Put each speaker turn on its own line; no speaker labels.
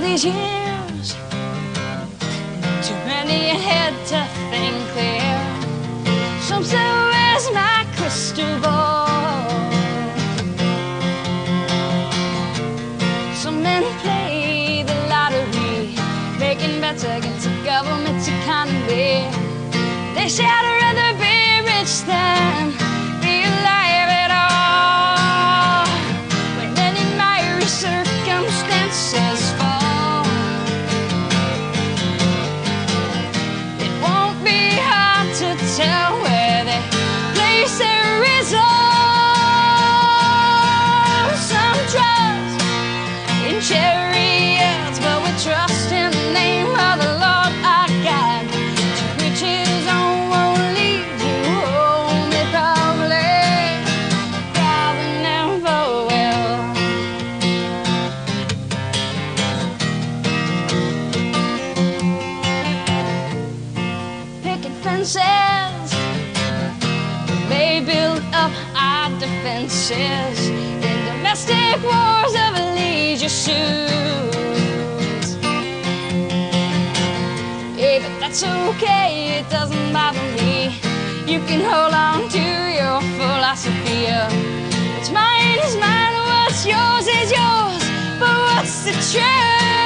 these years, too many ahead to think clear. Some say, where's my crystal ball? Some men play the lottery, making bets against the government's economy. They say I'd rather be rich than be alive at all. When any mighty circumstances fall, it won't be hard to tell where they place their resolve. Some trust in chariots, but we trust in the name of the Lord our God. To preach His own won't lead you home. They probably never will. Picket fences may build up our defenses in domestic wars of leisure suits. Yeah, but that's okay, it doesn't bother me. You can hold on to your philosophy. What's mine is mine, what's yours is yours. But what's the truth?